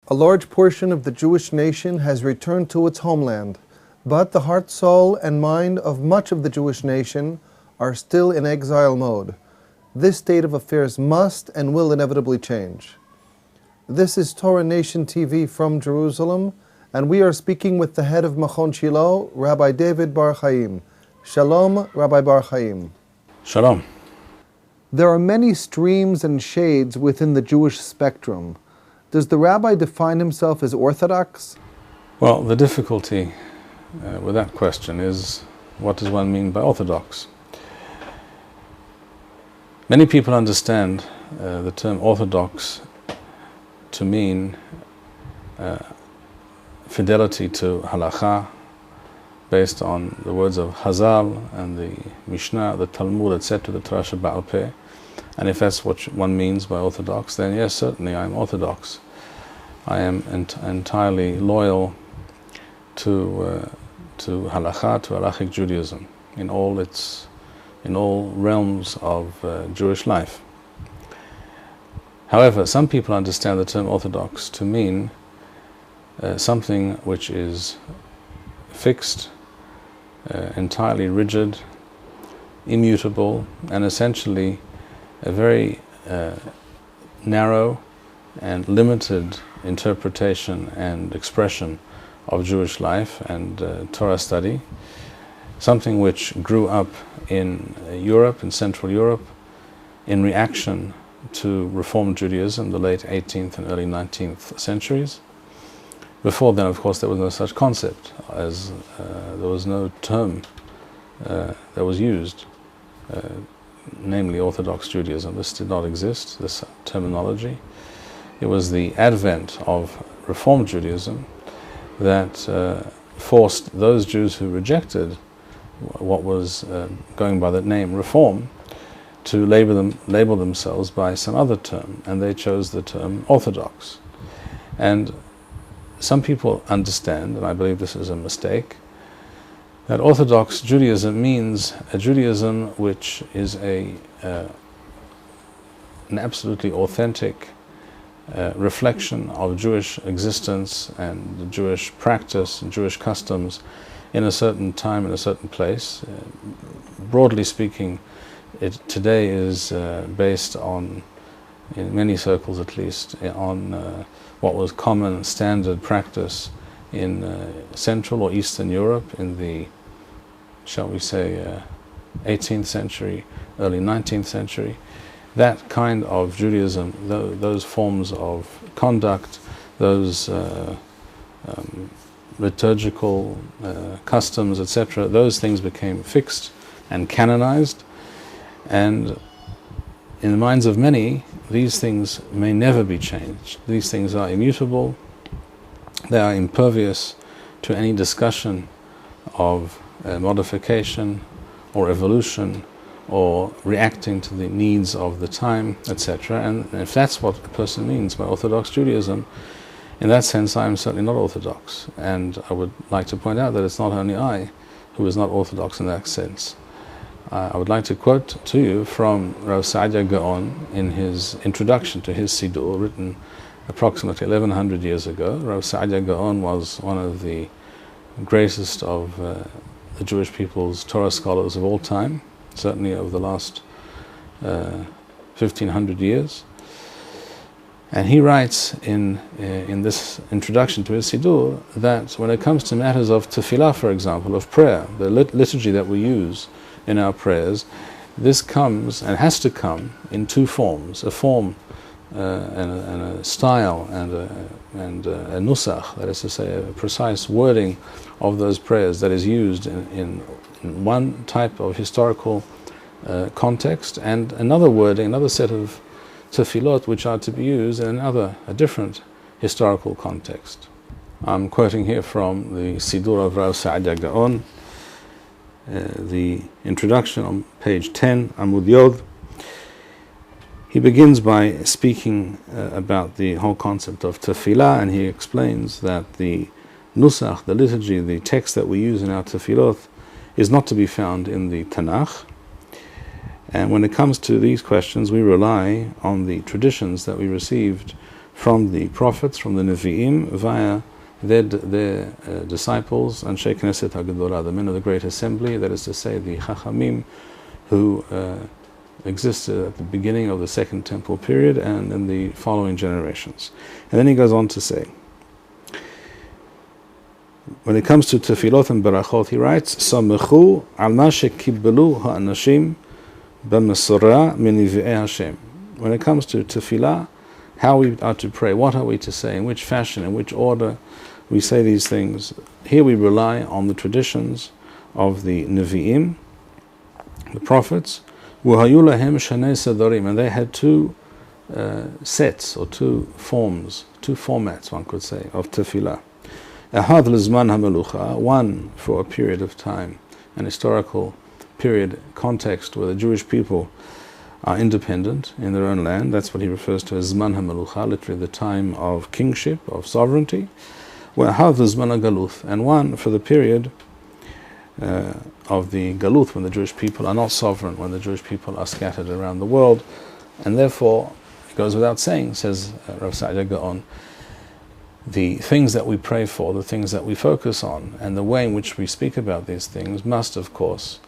A large portion of the Jewish nation has returned to its homeland, but the heart, soul, and mind of much of the Jewish nation are still in exile mode. This state of affairs must and will inevitably change. This is Torah Nation TV from Jerusalem, and we are speaking with the head of Machon Shilo, Rabbi David Bar-Hayim. Shalom, Rabbi Bar-Hayim. Shalom. There are many streams and shades within the Jewish spectrum. Does the rabbi define himself as Orthodox? Well, the difficulty with that question is, what does one mean by Orthodox? Many people understand the term Orthodox to mean fidelity to Halacha, based on the words of Hazal and the Mishnah, the Talmud, etc., the Torah Ba'al Peh. And if that's what one means by Orthodox, then yes, certainly I'm Orthodox. I am entirely loyal to Halacha, to Halachic Judaism, in all realms of Jewish life. However, some people understand the term Orthodox to mean something which is fixed, entirely rigid, immutable, and essentially a very narrow and limited interpretation and expression of Jewish life and Torah study, something which grew up in Europe, in Central Europe, in reaction to Reform Judaism, the late 18th and early 19th centuries. Before then, of course, there was no such concept, as there was no term that was used, namely Orthodox Judaism. This did not exist, this terminology. It was the advent of Reform Judaism that forced those Jews who rejected what was going by the name Reform to label themselves by some other term, and they chose the term Orthodox. And some people understand, and I believe this is a mistake, that Orthodox Judaism means a Judaism which is an absolutely authentic reflection of Jewish existence and Jewish practice and Jewish customs in a certain time, in a certain place. Broadly speaking, it today is based on, in many circles at least, on what was common standard practice in Central or Eastern Europe in the, shall we say, 18th century, early 19th century. That kind of Judaism, those forms of conduct, those liturgical customs, etc., those things became fixed and canonized, and in the minds of many, these things may never be changed. These things are immutable, they are impervious to any discussion of modification or evolution or reacting to the needs of the time, etc. And if that's what a person means by Orthodox Judaism, in that sense I am certainly not Orthodox. And I would like to point out that it's not only I who is not Orthodox in that sense. I would like to quote to you from Rav Saadia Gaon in his introduction to his Siddur, written approximately 1100 years ago. Rav Saadia Gaon was one of the greatest of the Jewish people's Torah scholars of all time, certainly over the last 1500 years. And he writes in this introduction to his Siddur that when it comes to matters of tefillah, for example, of prayer, the liturgy that we use in our prayers, this comes and has to come in two forms: a form and a style and a nusach, that is to say, a precise wording of those prayers that is used in one type of historical context, and another wording, another set of tefillot which are to be used in a different historical context. I'm quoting here from the Siddur of Rav Saadia Gaon, the introduction on page 10, Amud Yod. He begins by speaking about the whole concept of tefillah, and he explains that the nusach, the liturgy, the text that we use in our tefillot, is not to be found in the Tanakh. And when it comes to these questions, we rely on the traditions that we received from the prophets, from the Nevi'im, via their disciples, and Anshe Knesset HaGedolah, the men of the Great Assembly, that is to say, the Chachamim, who existed at the beginning of the Second Temple period and in the following generations. And then he goes on to say, when it comes to tefillot and berachot, he writes, Samechu al ma shekibbelu ha'anashim b'mesorah minivi'ei Hashem. When it comes to tefillah, how we are to pray, what are we to say, in which fashion, in which order we say these things. Here we rely on the traditions of the Nevi'im, the prophets, وَهَيُّ لَهِمْ شَنَيْ سَدَرِيم, and they had two sets, or two formats, one could say, of tefillah. أَحَدْ لِزْمَنْ هَمَلُخَ, one for a period of time, an historical period, context where the Jewish people are independent in their own land. That's what he refers to as Zman HaMelucha, literally the time of kingship, of sovereignty. وَأَحَدْ لِزْمَنْ HaGaluth, and one for the period of the Galuth, when the Jewish people are not sovereign, when the Jewish people are scattered around the world. And therefore, it goes without saying, says Rav Saadia Gaon, the things that we pray for, the things that we focus on, and the way in which we speak about these things must, of course,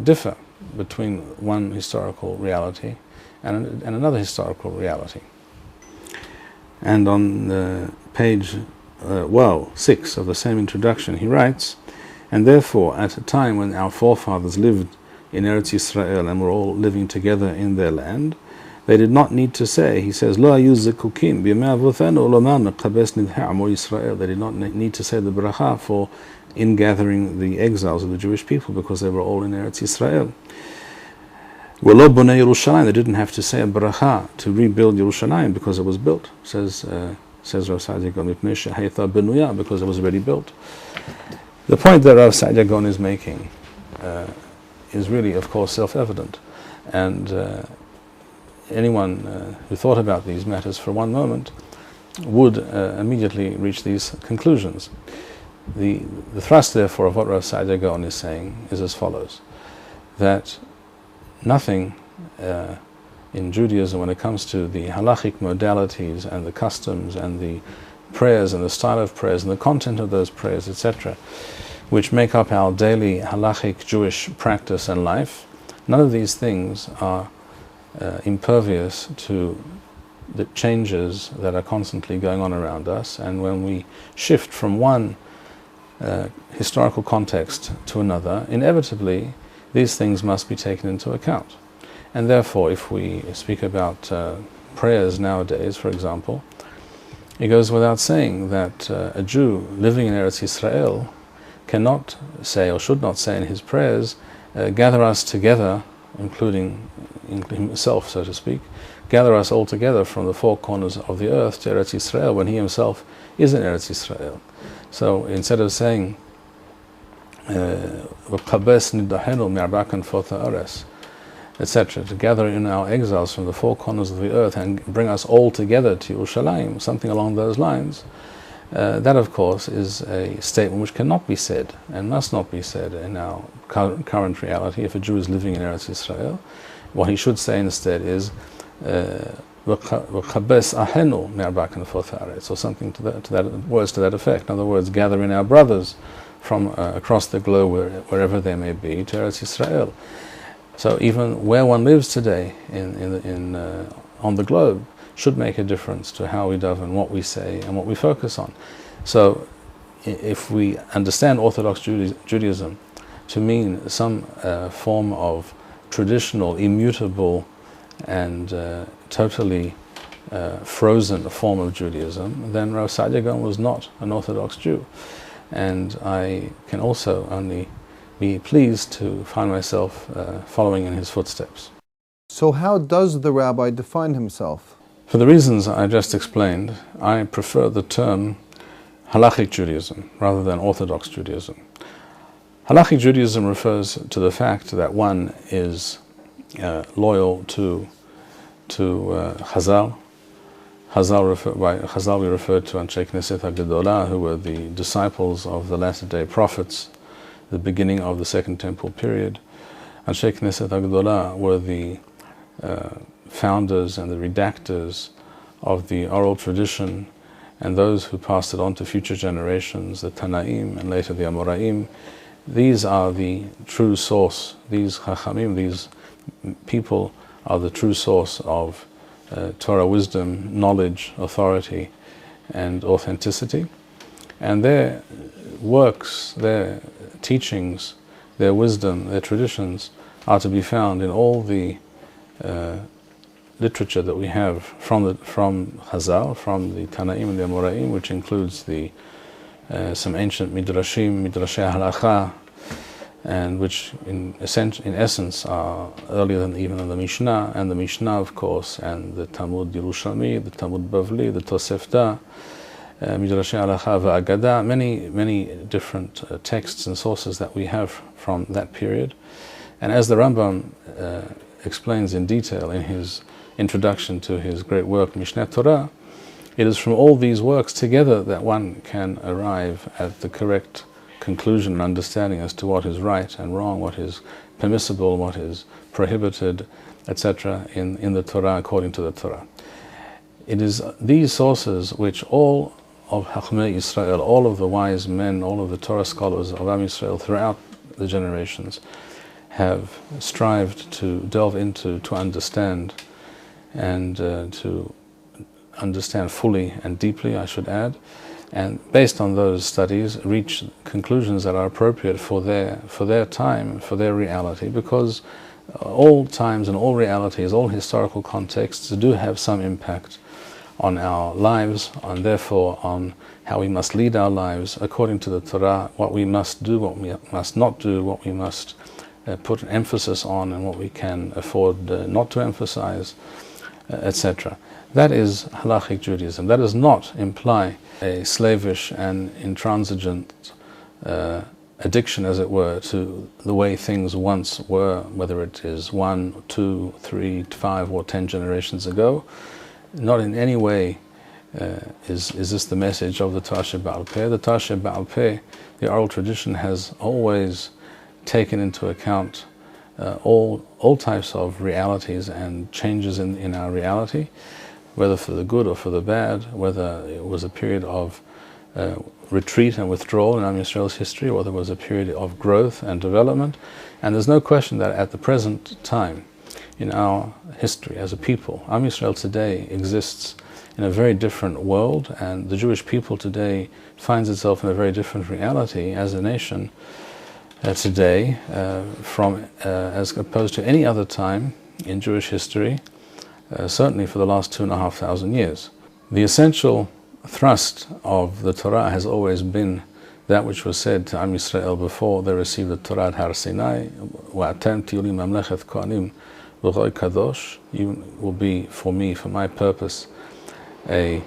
differ between one historical reality and another historical reality. And on page 6 of the same introduction, he writes, and therefore, at a time when our forefathers lived in Eretz Yisrael and were all living together in their land, they did not need to say, he says, Lo hayu zekukim b'yemei avotenu lomar mekabes nidhei amo Yisrael. They did not need to say the bracha for ingathering the exiles of the Jewish people, because they were all in Eretz Yisrael. V'lo bonei Yerushalayim, they didn't have to say a bracha to rebuild Yerushalayim because it was built. Says Rav Saadia Gaon, mipnei shehayta benuya, because it was already built. The point that Rav Saadia Gaon is making is really, of course, self-evident, and anyone who thought about these matters for one moment would immediately reach these conclusions. The thrust, therefore, of what Rav Saadia Gaon is saying is as follows: that nothing in Judaism, when it comes to the Halachic modalities and the customs and the prayers and the style of prayers and the content of those prayers, etc., which make up our daily Halachic Jewish practice and life, none of these things are impervious to the changes that are constantly going on around us. And when we shift from one historical context to another, inevitably these things must be taken into account. And therefore, if we speak about prayers nowadays, for example, it goes without saying that a Jew living in Eretz Yisrael cannot say, or should not say in his prayers, gather us together, including himself, so to speak, gather us all together from the four corners of the earth to Eretz Yisrael, when he himself is in Eretz Yisrael. So instead of saying, etc., to gather in our exiles from the four corners of the earth and bring us all together to Yerushalayim, something along those lines, that, of course, is a statement which cannot be said and must not be said in our current reality. If a Jew is living in Eretz Yisrael, what he should say instead is "V'chabes ahenu me'arbakan fotharetz," or something to that words to that effect. In other words, gather in our brothers from across the globe, wherever they may be, to Eretz Yisrael. So even where one lives today on the globe should make a difference to how we daven, what we say, and what we focus on. So if we understand Orthodox Judaism to mean some form of traditional, immutable, and totally frozen form of Judaism, then Rav Saadia Gaon was not an Orthodox Jew. And I can also only be pleased to find myself following in his footsteps. So how does the rabbi define himself? For the reasons I just explained, I prefer the term Halachic Judaism rather than Orthodox Judaism. Halachic Judaism refers to the fact that one is loyal to Chazal. By Chazal we refer to Anshe Knesset HaGedolah, who were the disciples of the latter-day prophets, the beginning of the Second Temple period. Anshe Knesset HaGedolah were the founders and the redactors of the oral tradition and those who passed it on to future generations, the Tanaim and later the Amoraim, these are the true source. These Chachamim, these people are the true source of Torah wisdom, knowledge, authority, and authenticity. And their works, their teachings, their wisdom, their traditions are to be found in all the literature that we have from Chazal, from the Tanaim and the Amoraim, which includes some ancient midrashim, midrashei halacha, and which in essence are earlier than even the Mishnah, and the Mishnah, of course, and the Talmud Yerushalmi, the Talmud Bavli, the Tosefta, midrashei halacha v'agada, many different texts and sources that we have from that period. And as the Rambam explains in detail in his introduction to his great work Mishneh Torah, it is from all these works together that one can arrive at the correct conclusion and understanding as to what is right and wrong, what is permissible, what is prohibited, etc. in the Torah according to the Torah. It is these sources which all of Chachmei Yisrael, all of the wise men, all of the Torah scholars of Am Yisrael throughout the generations have strived to delve into, to understand, and to understand fully and deeply, I should add, and based on those studies reach conclusions that are appropriate for their time, for their reality, because all times and all realities, all historical contexts do have some impact on our lives, and therefore on how we must lead our lives according to the Torah, what we must do, what we must not do, what we must put an emphasis on, and what we can afford not to emphasize, etc. That is Halachic Judaism. That does not imply a slavish and intransigent addiction, as it were, to the way things once were, whether it is 1, 2, 3, 5, or 10 generations ago. Not in any way is this the message of the Torah She'Ba'al Peh. The Torah She'Ba'al Peh, the oral tradition, has always taken into account all types of realities and changes in our reality, whether for the good or for the bad, whether it was a period of retreat and withdrawal in Am Yisrael's history, or there was a period of growth and development. And there's no question that at the present time, in our history as a people, Am Yisrael today exists in a very different world, and the Jewish people today finds itself in a very different reality as a nation today, as opposed to any other time in Jewish history, certainly for the last 2,500 years. The essential thrust of the Torah has always been that which was said to Am Yisrael before they received the Torah at Har Sinai: "Va'atem tiyu li mamlechet kohanim v'roy kadosh." You will be for me, for my purpose, a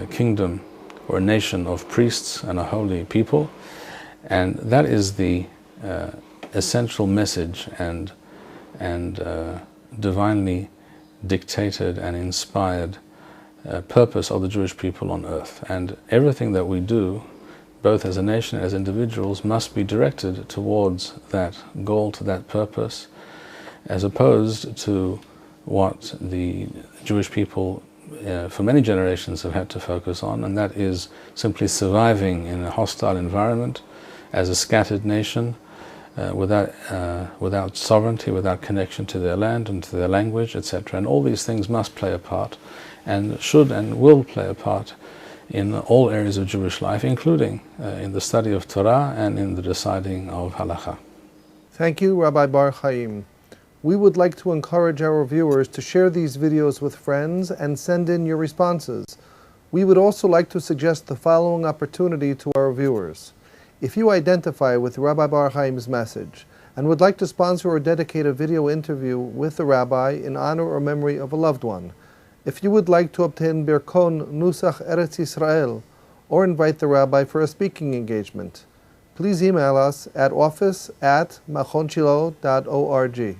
kingdom or a nation of priests and a holy people. And that is the essential message and divinely dictated and inspired purpose of the Jewish people on earth. And everything that we do, both as a nation and as individuals, must be directed towards that goal, to that purpose, as opposed to what the Jewish people for many generations have had to focus on, and that is simply surviving in a hostile environment as a scattered nation, without sovereignty, without connection to their land and to their language, etc. And all these things must play a part, and should and will play a part in all areas of Jewish life, including in the study of Torah and in the deciding of Halacha. Thank you, Rabbi Bar-Hayim. We would like to encourage our viewers to share these videos with friends and send in your responses. We would also like to suggest the following opportunity to our viewers. If you identify with Rabbi Bar-Hayim's message and would like to sponsor or dedicate a video interview with the rabbi in honor or memory of a loved one, if you would like to obtain Birkon Nusach Eretz Yisrael or invite the rabbi for a speaking engagement, please email us at office@machonshilo.org.